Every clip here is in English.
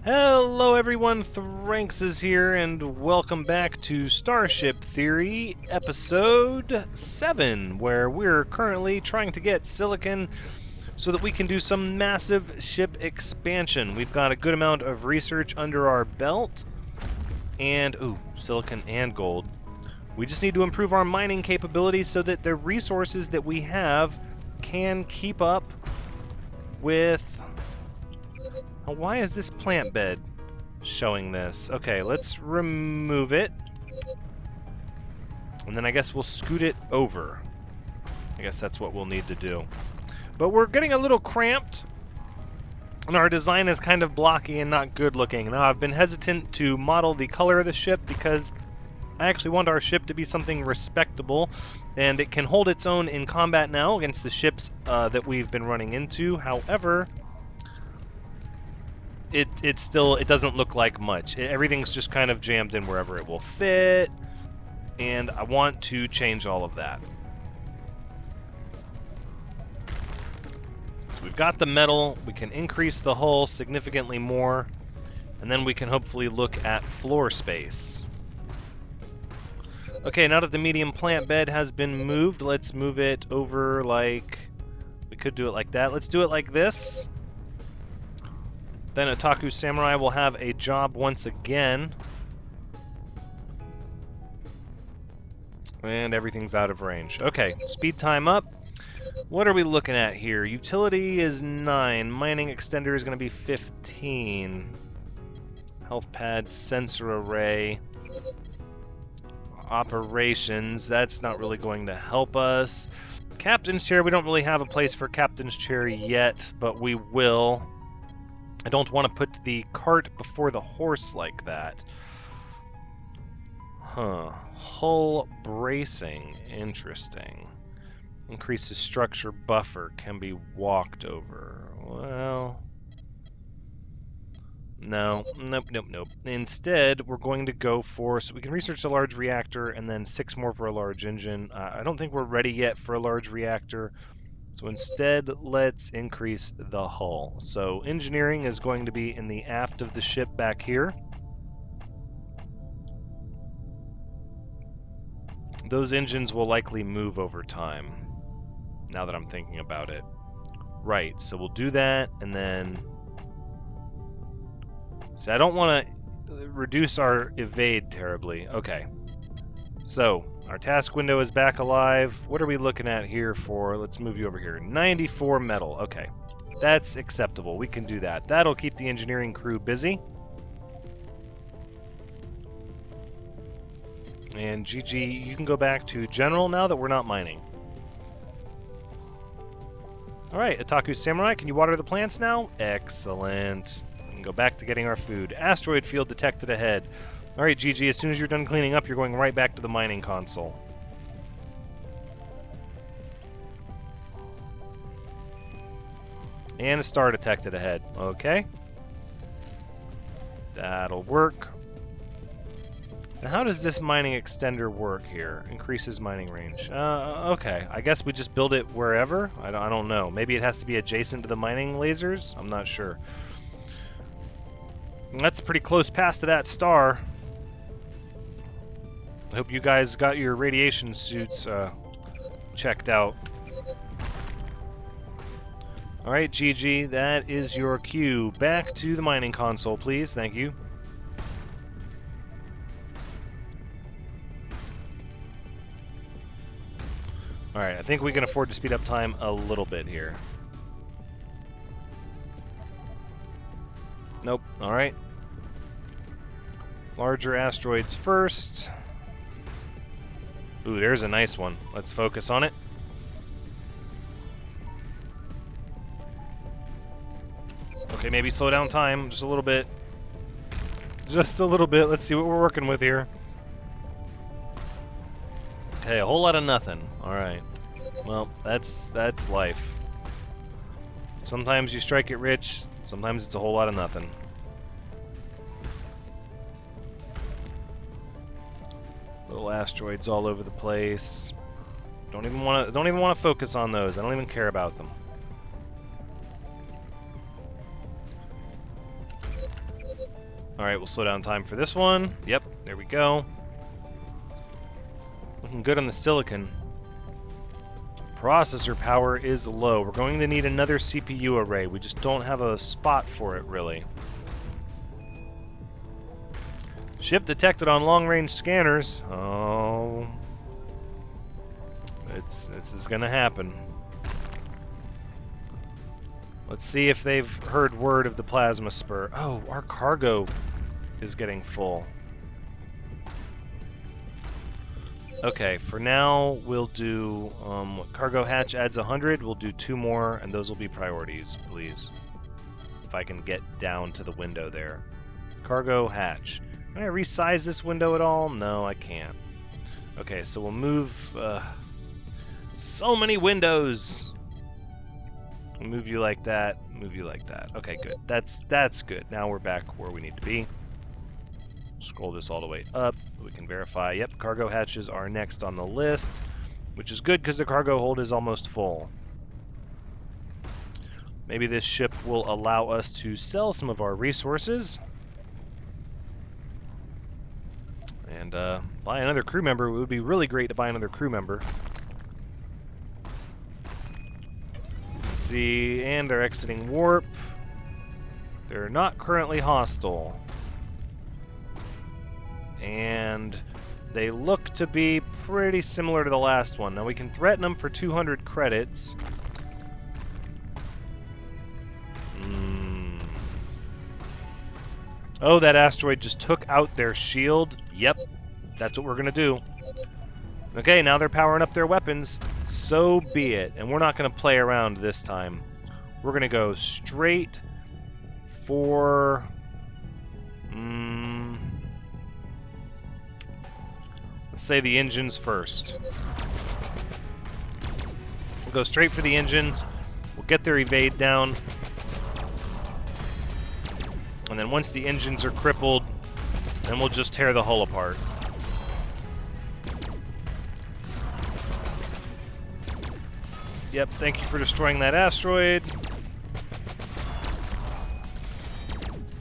Hello everyone, Thranxes here, and welcome back to Starship Theory, Episode 7, where we're currently trying to get silicon so that we can do some massive ship expansion. We've got a good amount of research under our belt, and, silicon and gold. We just need to improve our mining capability so that the resources that we have can keep up with... Why is this plant bed showing this? Okay, let's remove it. And then I guess we'll scoot it over. I guess that's what we'll need to do. But we're getting a little cramped. And our design is kind of blocky and not good looking. Now, I've been hesitant to model the color of the ship because I actually want our ship to be something respectable. And it can hold its own in combat now against the ships that we've been running into. However... It doesn't look like much. Everything's just kind of jammed in wherever it will fit, and I want to change all of that. So we've got the metal, we can increase the hull significantly more, and then we can hopefully look at floor space. Okay, now that the medium plant bed has been moved, let's move it over like... We could do it like that. Let's do it like this. Then Otaku Samurai will have a job once again. And everything's out of range. Okay, speed time up. What are we looking at here? Utility is 9. Mining extender is going to be 15. Health pad, sensor array. Operations, that's not really going to help us. Captain's chair, we don't really have a place for captain's chair yet, but we will. I don't want to put the cart before the horse like that. Hull bracing. Interesting. Increases structure buffer. Can be walked over. Well... No. Nope. Instead, we're going to go for... So we can research a large reactor and then 6 more for a large engine. I don't think we're ready yet for a large reactor. So instead, let's increase the hull. So engineering is going to be in the aft of the ship back here. Those engines will likely move over time, now that I'm thinking about it. Right, so we'll do that, and then... See, I don't want to reduce our evade terribly. Okay. So, our task window is back alive. What are we looking at here for? Let's move you over here. 94 metal. Okay. That's acceptable. We can do that. That'll keep the engineering crew busy. And GG, you can go back to general now that we're not mining. Alright, Otaku Samurai, can you water the plants now? Excellent. We can go back to getting our food. Asteroid field detected ahead. Alright, GG, as soon as you're done cleaning up, you're going right back to the mining console. And a star detected ahead. Okay. That'll work. Now, how does this mining extender work here? Increases mining range. Okay. I guess we just build it wherever? I don't know. Maybe it has to be adjacent to the mining lasers? I'm not sure. That's a pretty close pass to that star. I hope you guys got your radiation suits checked out. Alright, GG, that is your cue. Back to the mining console, please. Thank you. Alright, I think we can afford to speed up time a little bit here. Nope, alright. Larger asteroids first. Ooh, there's a nice one. Let's focus on it. Okay, maybe slow down time just a little bit. Just a little bit. Let's see what we're working with here. Okay, a whole lot of nothing. Alright. Well, that's life. Sometimes you strike it rich, sometimes it's a whole lot of nothing. Little asteroids all over the place. Don't even want to focus on those. I don't even care about them. Alright, we'll slow down time for this one. Yep, there we go. Looking good on the silicon. Processor power is low. We're going to need another CPU array. We just don't have a spot for it, really. Ship detected on long-range scanners. Oh. This is going to happen. Let's see if they've heard word of the plasma spur. Oh, our cargo is getting full. Okay, for now, we'll do... cargo hatch adds 100. We'll do 2 more, and those will be priorities, please. If I can get down to the window there. Cargo hatch. Can I resize this window at all? No, I can't. Okay, so we'll move... so many windows! We'll move you like that, move you like that. Okay, good. That's good. Now we're back where we need to be. Scroll this all the way up. We can verify. Yep, cargo hatches are next on the list, which is good because the cargo hold is almost full. Maybe this ship will allow us to sell some of our resources and buy another crew member. It would be really great to buy another crew member. Let's see, and they're exiting warp. They're not currently hostile. And they look to be pretty similar to the last one. Now we can threaten them for 200 credits. Oh, that asteroid just took out their shield. Yep, that's what we're gonna do. Okay, now they're powering up their weapons. So be it. And we're not gonna play around this time. We're gonna go straight for... let's say the engines first. We'll go straight for the engines. We'll get their evade down. And then once the engines are crippled, then we'll just tear the hull apart. Yep, thank you for destroying that asteroid.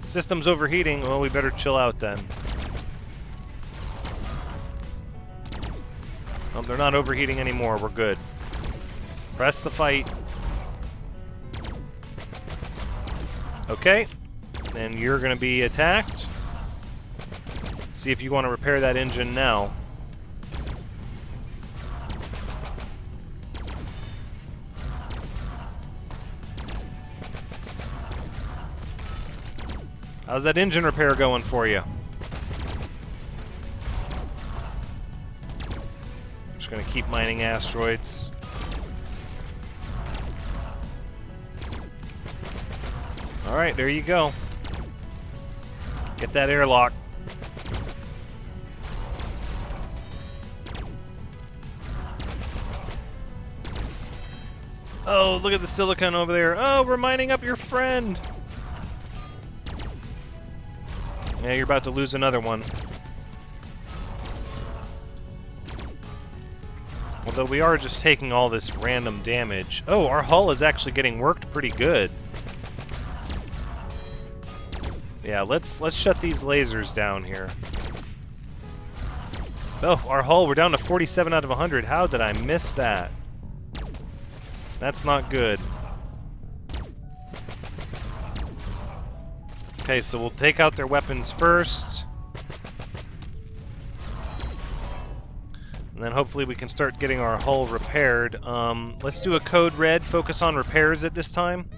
System's overheating. Well, we better chill out then. Oh, they're not overheating anymore. We're good. Press the fight. Okay. Then you're going to be attacked. See if you want to repair that engine now. How's that engine repair going for you? Just going to keep mining asteroids. Alright, there you go. Get that airlock. Oh, look at the silicon over there. Oh, we're mining up your friend. Yeah, you're about to lose another one. Although we are just taking all this random damage. Oh, our hull is actually getting worked pretty good. Yeah, let's shut these lasers down here. Oh, our hull, we're down to 47 out of 100. How did I miss that? That's not good. Okay, so we'll take out their weapons first. And then hopefully we can start getting our hull repaired. Let's do a code red, focus on repairs at this time.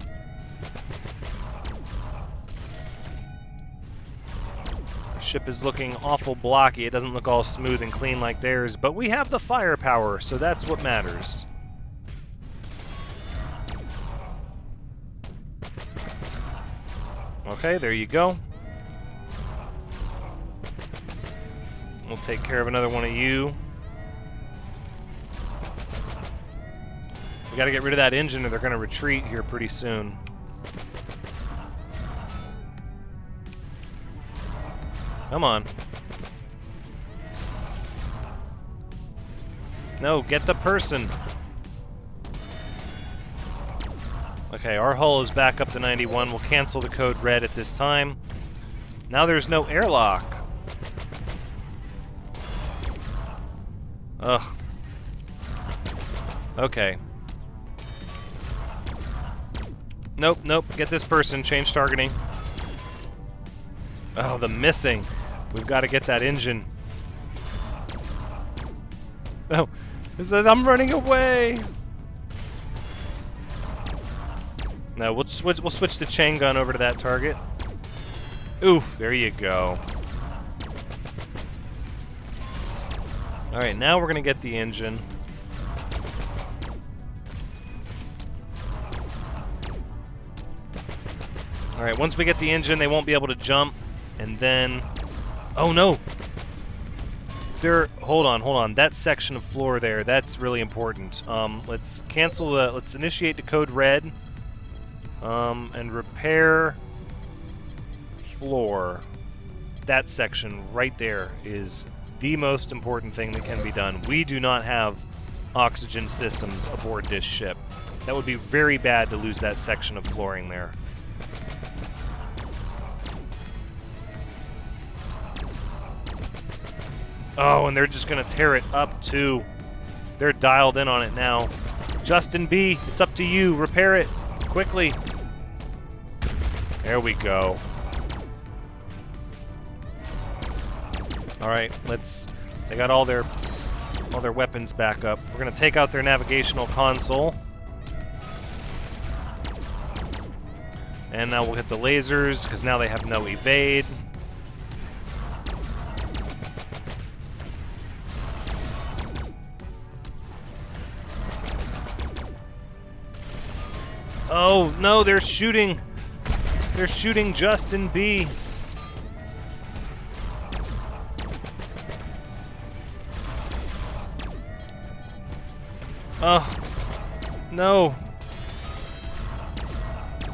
Our ship is looking awful blocky. It doesn't look all smooth and clean like theirs, but we have the firepower, so that's what matters. Okay, there you go. We'll take care of another one of you. We gotta get rid of that engine or they're gonna retreat here pretty soon. Come on. No, get the person. Okay, our hull is back up to 91. We'll cancel the code red at this time. Now there's no airlock. Ugh. Okay. Nope, nope. Get this person. Change targeting. Oh, the missing. We've got to get that engine. Oh, it says I'm running away. No, we'll switch the chain gun over to that target. Ooh, there you go. All right, now we're gonna get the engine. All right, once we get the engine, they won't be able to jump, and then, oh no! Hold on. That section of floor there, that's really important. Let's cancel the. Let's initiate the code red. And repair floor. That section right there is the most important thing that can be done. We do not have oxygen systems aboard this ship. That would be very bad to lose that section of flooring there. Oh, and they're just going to tear it up too. They're dialed in on it now. Justin B, it's up to you. Repair it quickly. There we go. All right, they got all their weapons back up. We're gonna take out their navigational console. And now we'll hit the lasers, because now they have no evade. Oh no, they're shooting. They're shooting Justin B. Oh, no.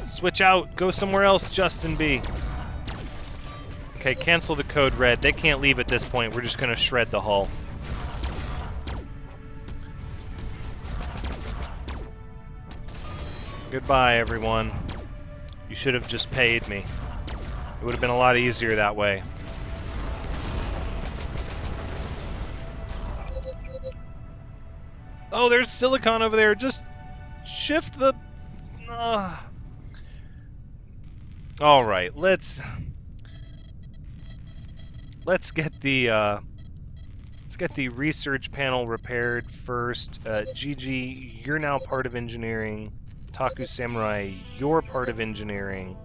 Switch out. Go somewhere else, Justin B. Okay, cancel the code red. They can't leave at this point. We're just going to shred the hull. Goodbye, everyone. You should have just paid me. It would have been a lot easier that way. Oh, there's silicon over there. Just shift the... All right, let's get the research panel repaired first. Gigi, you're now part of engineering. Taku Samurai, you're part of engineering.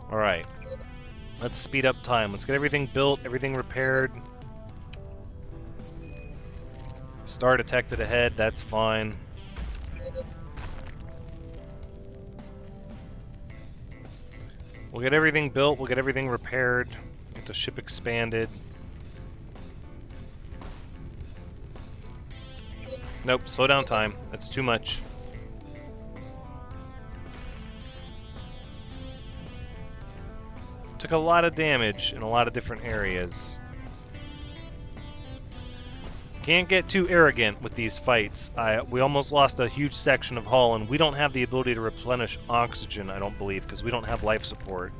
All right, let's speed up time. Let's get everything built, everything repaired. Star detected ahead, that's fine. We'll get everything built, we'll get everything repaired, get the ship expanded. Nope, slow down time, that's too much. Took a lot of damage in a lot of different areas. Can't get too arrogant with these fights. We almost lost a huge section of hull, and we don't have the ability to replenish oxygen, I don't believe, because we don't have life support.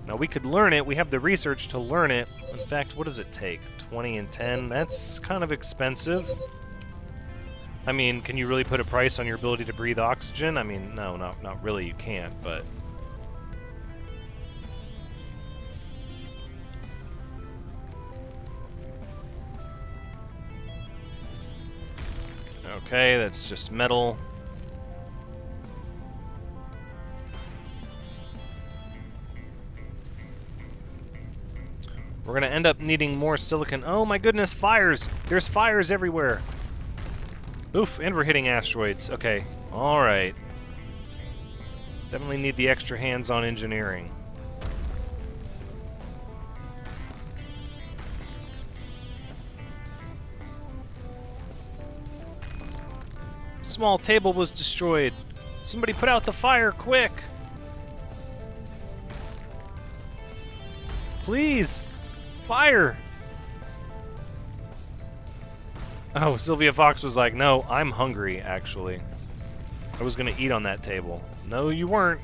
Now, we could learn it. We have the research to learn it. In fact, what does it take? 20 and 10? That's kind of expensive. I mean, can you really put a price on your ability to breathe oxygen? I mean, no, not really, you can't, but... Okay, that's just metal. We're gonna end up needing more silicon. Oh my goodness, fires! There's fires everywhere! Oof, and we're hitting asteroids. Okay, alright. Definitely need the extra hands-on engineering. Small table was destroyed. Somebody put out the fire, quick! Please! Fire! Oh, Sylvia Fox was like, no, I'm hungry, actually. I was gonna eat on that table. No, you weren't.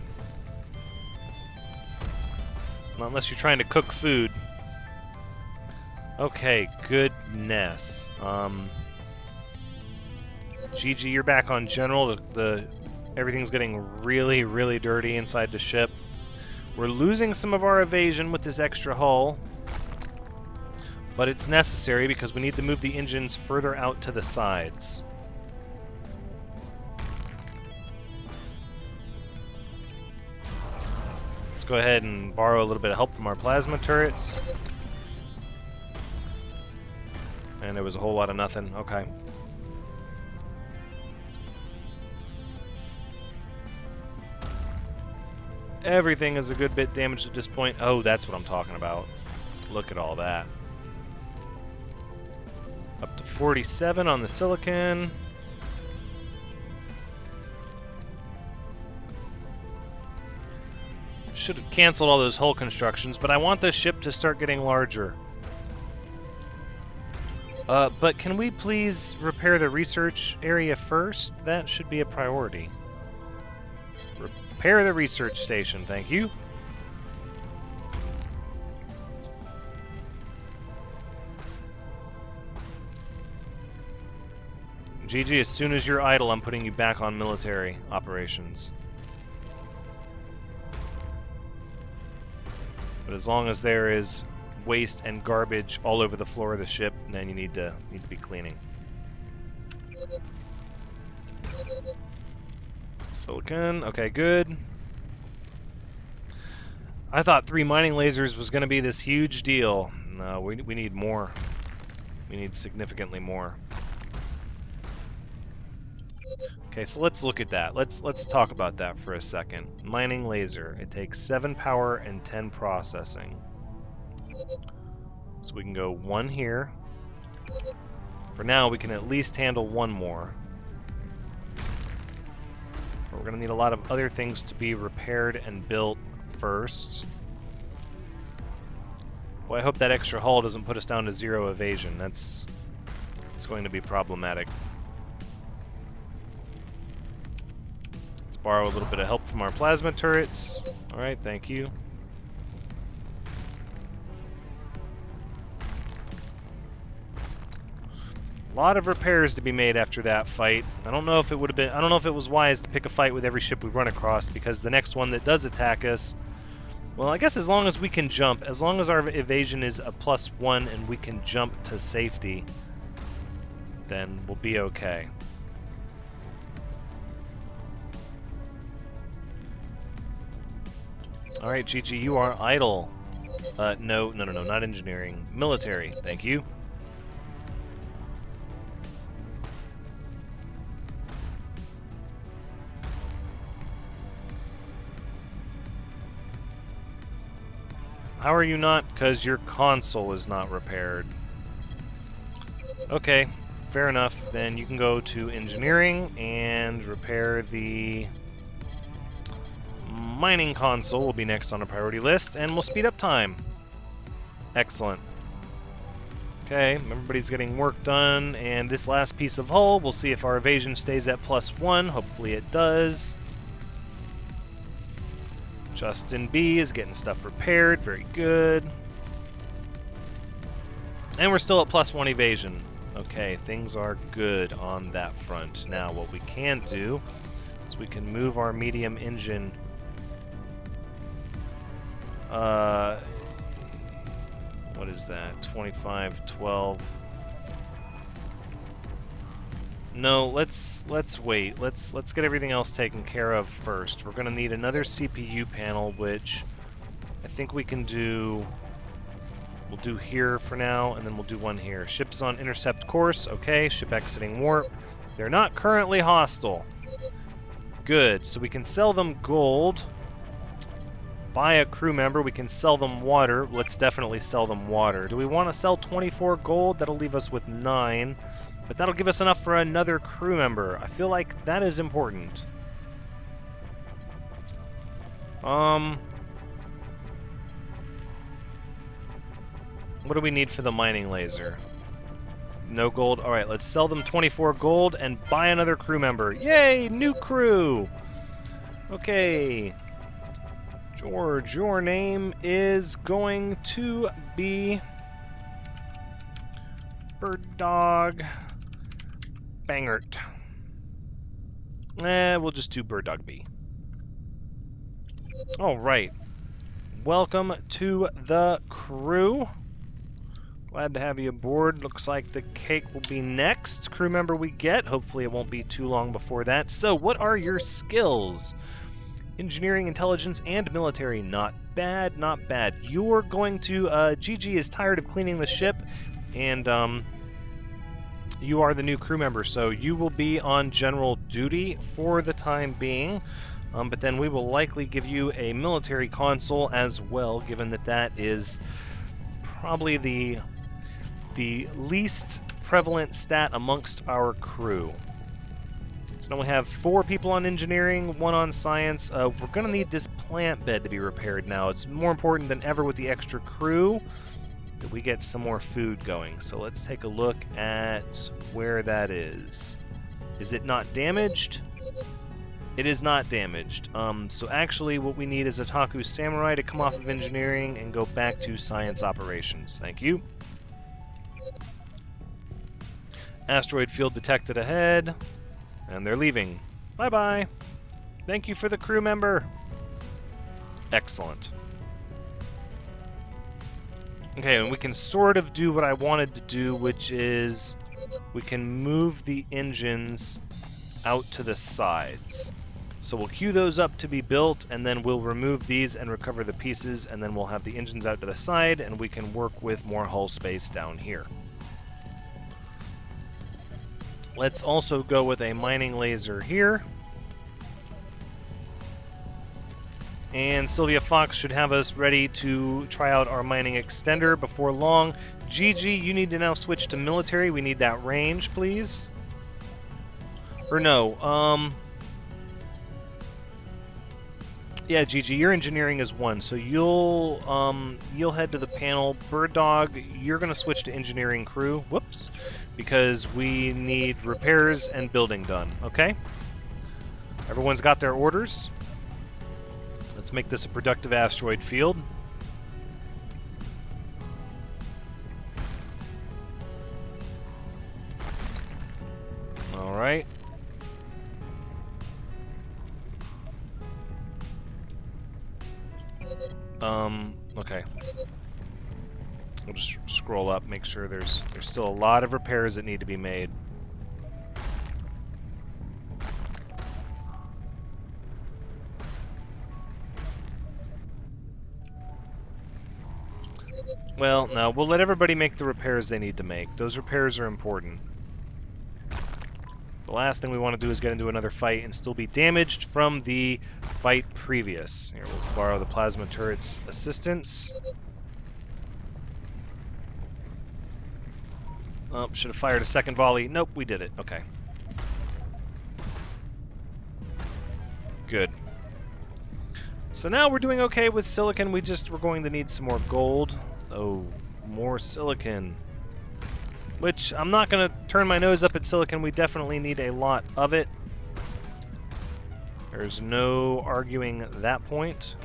Not unless you're trying to cook food. Okay, goodness. GG, you're back on general. Everything's getting really, really dirty inside the ship. We're losing some of our evasion with this extra hull, but it's necessary because we need to move the engines further out to the sides. Let's go ahead and borrow a little bit of help from our plasma turrets. And there was a whole lot of nothing. Okay. Everything is a good bit damaged at this point. Oh, that's what I'm talking about. Look at all that. Up to 47 on the silicon. Should have canceled all those hull constructions, but I want this ship to start getting larger. But can we please repair the research area first? That should be a priority. Repair the research station, thank you. GG, as soon as you're idle, I'm putting you back on military operations. But as long as there is waste and garbage all over the floor of the ship, then you need to be cleaning. Silicon, okay, good. I thought 3 mining lasers was going to be this huge deal. No, we need more. We need significantly more. Okay, so let's look at that. Let's talk about that for a second. Mining laser. It takes 7 power and 10 processing. So we can go 1 here. For now, we can at least handle 1 more. But we're going to need a lot of other things to be repaired and built first. Well, I hope that extra hull doesn't put us down to 0 evasion. It's going to be problematic. Let's borrow a little bit of help from our plasma turrets. Alright, thank you. A lot of repairs to be made after that fight. I don't know if it would have been. I don't know if it was wise to pick a fight with every ship we run across, because the next one that does attack us, well, I guess as long as we can jump, as long as our evasion is a +1 and we can jump to safety, then we'll be okay. All right, GG, you are idle. No, not engineering. Military, thank you. How are you not? Because your console is not repaired. Okay, fair enough. Then you can go to engineering and repair the mining console. Will be next on a priority list, and we'll speed up time. Excellent. Okay, everybody's getting work done, and this last piece of hull, we'll see if our evasion stays at +1. Hopefully it does. Justin B is getting stuff repaired. Very good. And we're still at +1 evasion. Okay, things are good on that front. Now, what we can do is we can move our medium engine. What is that? 25, 12. No, let's wait. Let's get everything else taken care of first. We're gonna need another CPU panel, which I think we can do. We'll do here for now, and then we'll do one here. Ship's on intercept course. Okay, ship exiting warp. They're not currently hostile. Good. So we can sell them gold. Buy a crew member. We can sell them water. Let's definitely sell them water. Do we want to sell 24 gold? That'll leave us with 9. But that'll give us enough for another crew member. I feel like that is important. What do we need for the mining laser? No gold. Alright, let's sell them 24 gold and buy another crew member. Yay! New crew! Okay. George, your name is going to be Bird Dog Bangert. We'll just do Bird Dog B. All right. Welcome to the crew. Glad to have you aboard. Looks like the cake will be next crew member we get. Hopefully it won't be too long before that. So what are your skills? Engineering, intelligence, and military. Not bad, not bad. You're going to... Gigi is tired of cleaning the ship, and you are the new crew member, so you will be on general duty for the time being. But then we will likely give you a military console as well, given that that is probably the least prevalent stat amongst our crew. So now we have 4 people on engineering, 1 on science. We're going to need this plant bed to be repaired now. It's more important than ever with the extra crew that we get some more food going. So let's take a look at where that is. Is it not damaged? It is not damaged. So actually what we need is a Taku Samurai to come off of engineering and go back to science operations. Thank you. Asteroid field detected ahead. And they're leaving. Bye-bye. Thank you for the crew member. Excellent. Okay, and we can sort of do what I wanted to do, which is we can move the engines out to the sides. So we'll queue those up to be built, and then we'll remove these and recover the pieces, and then we'll have the engines out to the side, and we can work with more hull space down here. Let's also go with a mining laser here. And Sylvia Fox should have us ready to try out our mining extender before long. Gigi, you need to now switch to military. We need that range, please. Or no, yeah, Gigi, your engineering is 1, so you'll head to the panel. Bird Dog, you're gonna switch to engineering crew. Whoops. Because we need repairs and building done, okay? Everyone's got their orders. Let's make this a productive asteroid field. All right. Okay. We'll just scroll up, make sure there's still a lot of repairs that need to be made. Well, no, we'll let everybody make the repairs they need to make. Those repairs are important. The last thing we want to do is get into another fight and still be damaged from the fight previous. Here, we'll borrow the plasma turret's assistance. Oh, should have fired a second volley. Nope, we did it. Okay. Good. So now we're doing okay with silicon. We're going to need some more gold. Oh, more silicon. Which, I'm not going to turn my nose up at silicon. We definitely need a lot of it. There's no arguing that point.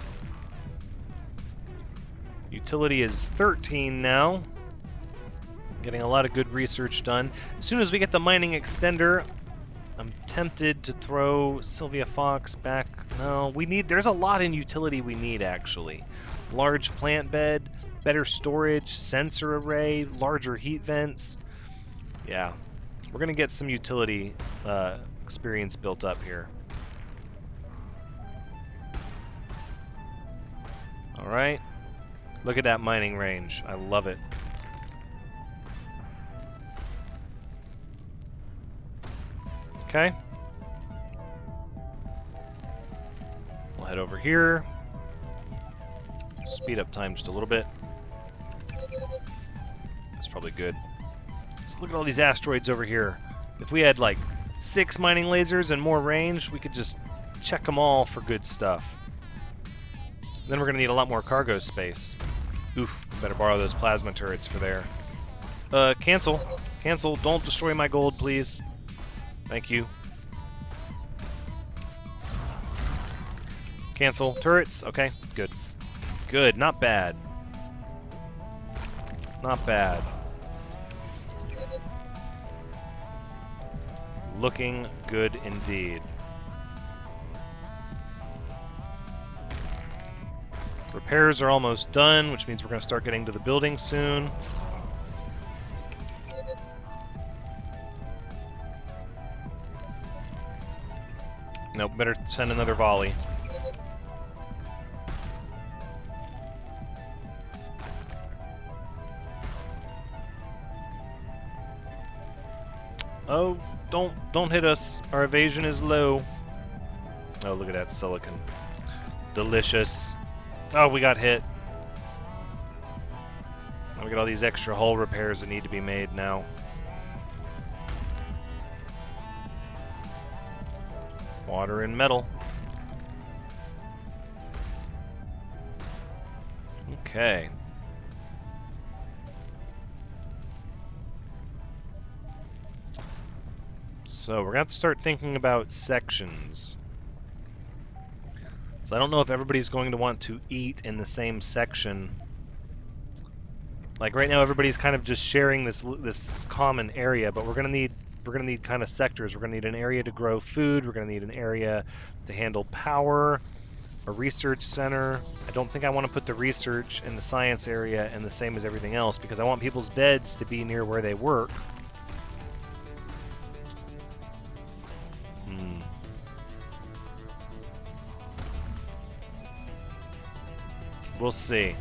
Utility is 13 now. Getting a lot of good research done. As soon as we get the mining extender, I'm tempted to throw Sylvia Fox back. No, there's a lot in utility we need, actually. Large plant bed, better storage, sensor array, larger heat vents. Yeah, we're going to get some utility experience built up here. All right. Look at that mining range. I love it. Okay. We'll head over here. Speed up time just a little bit. That's probably good. So look at all these asteroids over here. If we had like 6 mining lasers and more range, we could just check them all for good stuff. Then we're going to need a lot more cargo space. Oof, better borrow those plasma turrets for there. Cancel. Cancel. Don't destroy my gold, please. Thank you. Cancel. Turrets. Okay, good. Good, not bad. Not bad. Looking good indeed. Repairs are almost done, which means we're going to start getting to the building soon. Nope, better send another volley. Oh, don't hit us. Our evasion is low. Oh, look at that silicon. Delicious. Oh, we got hit. We got all these extra hull repairs that need to be made now. Water and metal. Okay. So we're going to have to start thinking about sections. So I don't know if everybody's going to want to eat in the same section. Like right now everybody's kind of just sharing this common area, but we're going to need kind of sectors. We're going to need an area to grow food, we're going to need an area to handle power, a research center. I don't think I want to put the research in the science area and the same as everything else because I want people's beds to be near where they work. We'll see.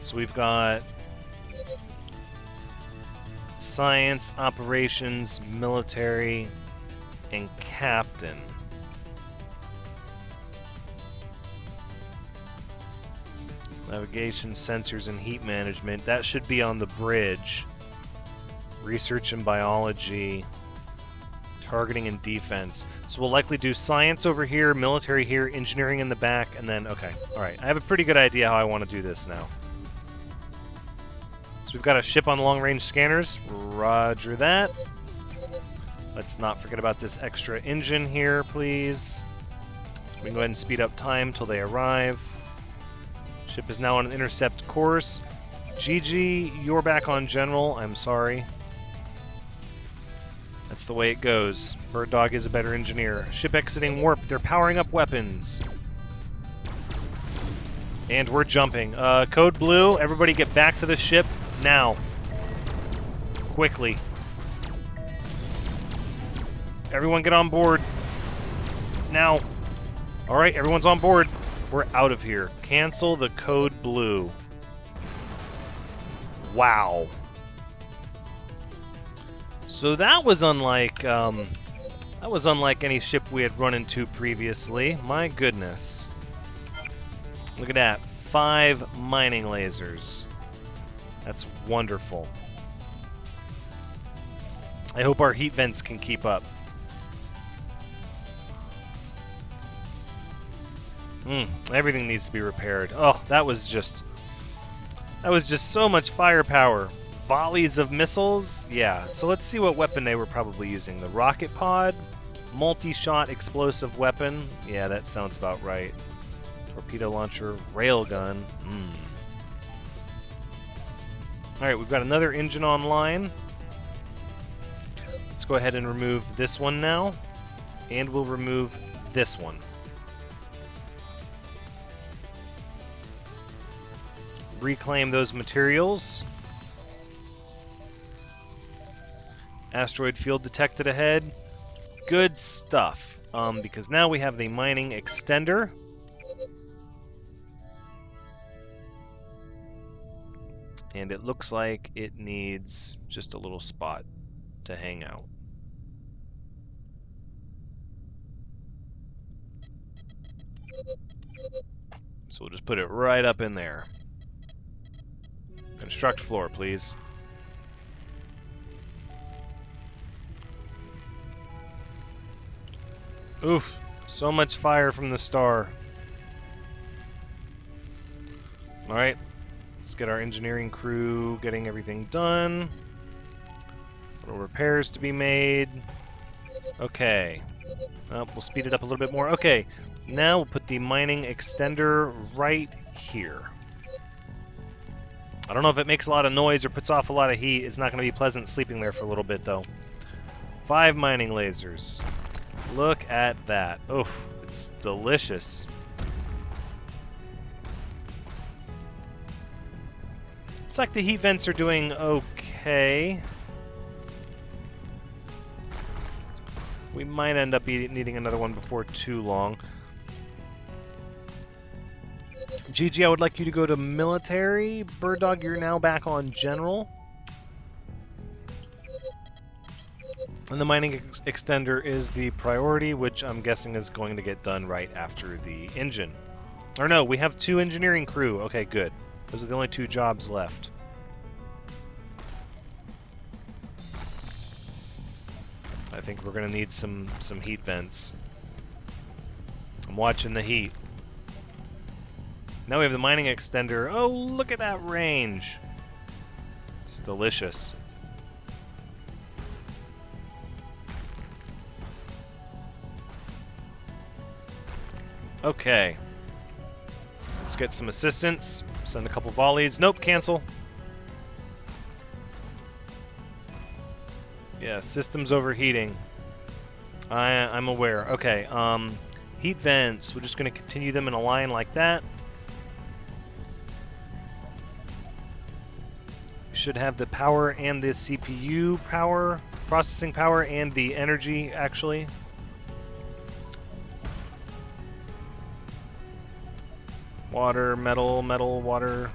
So we've got science, operations, military, and captain. Navigation, sensors, and heat management. That should be on the bridge. Research and biology. Targeting and defense. So we'll likely do science over here, military here, engineering in the back, and then, okay. Alright, I have a pretty good idea how I want to do this now. So we've got a ship on long-range scanners. Roger that. Let's not forget about this extra engine here, please. We can go ahead and speed up time till they arrive. Ship is now on an intercept course. GG, you're back on general. I'm sorry. That's the way it goes. Bird Dog is a better engineer. Ship exiting warp. They're powering up weapons. And we're jumping. Code Blue, everybody get back to the ship now. Quickly. Everyone get on board. Now. Alright, everyone's on board. We're out of here. Cancel the Code Blue. Wow. So that was unlike any ship we had run into previously. My goodness. Look at that. 5 mining lasers. That's wonderful. I hope our heat vents can keep up. Everything needs to be repaired. Oh, that was just so much firepower. Volleys of missiles? Yeah, so let's see what weapon they were probably using. The rocket pod? Multi-shot explosive weapon? Yeah, that sounds about right. Torpedo launcher, railgun. Alright, we've got another engine online. Let's go ahead and remove this one now. And we'll remove this one. Reclaim those materials. Asteroid field detected ahead. Good stuff. Because now we have the mining extender. And it looks like it needs just a little spot to hang out. So we'll just put it right up in there. Construct floor, please. Oof, so much fire from the star. Alright, let's get our engineering crew getting everything done. Little repairs to be made. Okay. We'll speed it up a little bit more. Okay. Now we'll put the mining extender right here. I don't know if it makes a lot of noise or puts off a lot of heat. It's not going to be pleasant sleeping there for a little bit, though. 5 mining lasers. Look at that. Oh, it's delicious. Looks like the heat vents are doing okay. We might end up needing another one before too long. Gigi, I would like you to go to military. Bird Dog, you're now back on general. And the mining extender is the priority, which I'm guessing is going to get done right after the engine. Or no, we have 2 engineering crew. Okay, good. Those are the only 2 jobs left. I think we're going to need some heat vents. I'm watching the heat. Now we have the mining extender. Oh, look at that range. It's delicious. Okay. Let's get some assistance. Send a couple volleys. Nope, cancel. Yeah, system's overheating. I'm aware. Okay, heat vents. We're just going to continue them in a line like that. We should have the power and the CPU power, processing power, and the energy, actually. Water, metal, metal, water.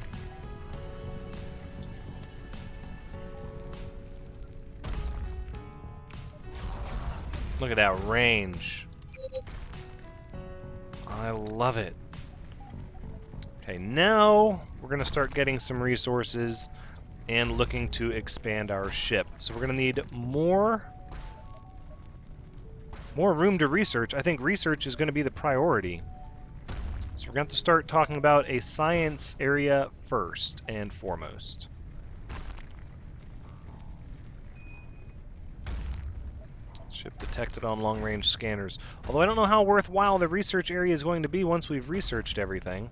Look at that range. I love it. Okay, now we're going to start getting some resources and looking to expand our ship. So we're going to need more room to research. I think research is going to be the priority. So we're going to have to start talking about a science area first and foremost. Ship detected on long-range scanners. Although I don't know how worthwhile the research area is going to be once we've researched everything.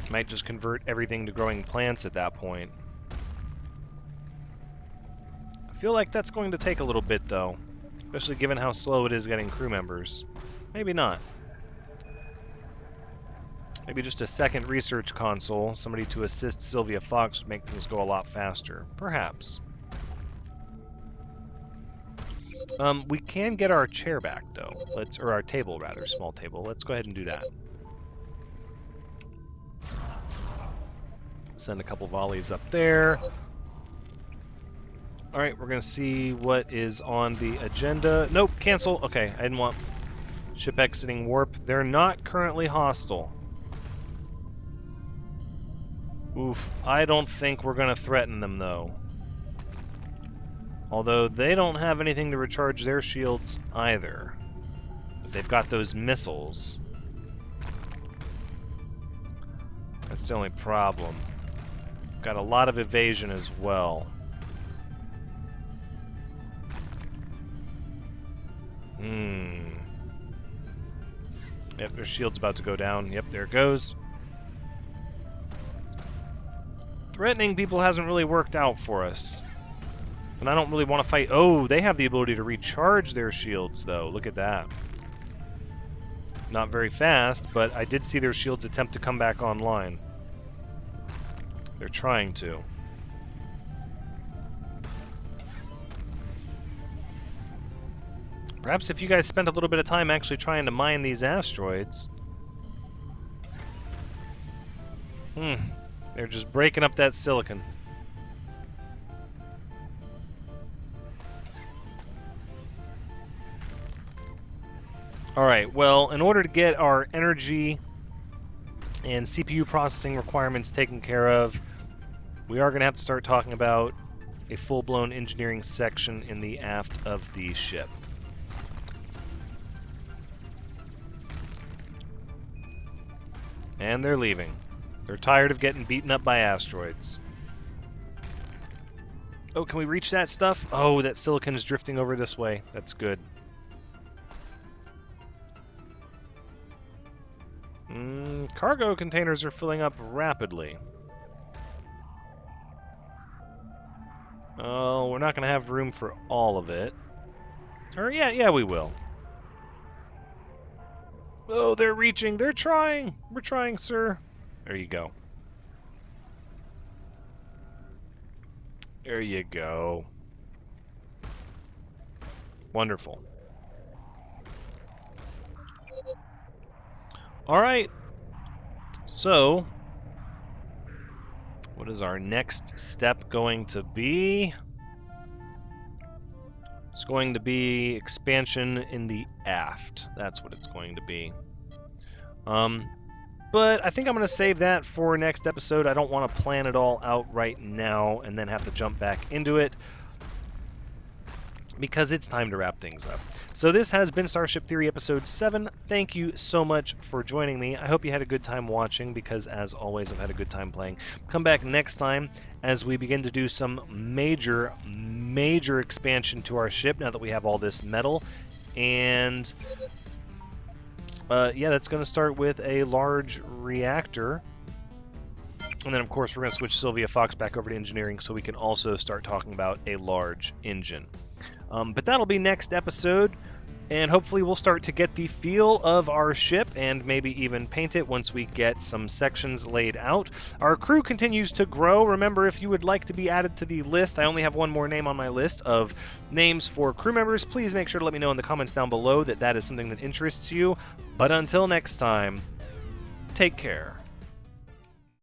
Might just convert everything to growing plants at that point. I feel like that's going to take a little bit, though. Especially given how slow it is getting crew members. Maybe not. Maybe just a second research console, somebody to assist Sylvia Fox, would make things go a lot faster. Perhaps. We can get our chair back, though. Or our table, rather. Small table. Let's go ahead and do that. Send a couple volleys up there. Alright, we're going to see what is on the agenda. Nope, cancel. Okay, I didn't want ship exiting warp. They're not currently hostile. Oof, I don't think we're going to threaten them, though. Although they don't have anything to recharge their shields either. But they've got those missiles. That's the only problem. Got a lot of evasion as well. Yep, their shield's about to go down. Yep, there it goes. Threatening people hasn't really worked out for us. And I don't really want to fight. Oh, they have the ability to recharge their shields, though. Look at that. Not very fast, but I did see their shields attempt to come back online. They're trying to. Perhaps if you guys spent a little bit of time actually trying to mine these asteroids. They're just breaking up that silicon. Alright, well, in order to get our energy and CPU processing requirements taken care of, we are going to have to start talking about a full-blown engineering section in the aft of the ship. And they're leaving. They're tired of getting beaten up by asteroids. Oh, can we reach that stuff? Oh, that silicon is drifting over this way. That's good. Cargo containers are filling up rapidly. Oh, we're not going to have room for all of it. Or, yeah, we will. Oh, they're reaching. They're trying. We're trying, sir. There you go. There you go. Wonderful. All right. So, what is our next step going to be? It's going to be expansion in the aft. That's what it's going to be. But I think I'm going to save that for next episode. I don't want to plan it all out right now and then have to jump back into it, because it's time to wrap things up. So this has been Starship Theory Episode 7. Thank you so much for joining me. I hope you had a good time watching, because as always, I've had a good time playing. Come back next time as we begin to do some major expansion to our ship now that we have all this metal. And yeah, that's going to start with a large reactor. And then, of course, we're going to switch Sylvia Fox back over to engineering so we can also start talking about a large engine. But that'll be next episode, and hopefully we'll start to get the feel of our ship and maybe even paint it once we get some sections laid out. Our crew continues to grow. Remember, if you would like to be added to the list, I only have one more name on my list of names for crew members. Please make sure to let me know in the comments down below that that is something that interests you. But until next time, take care.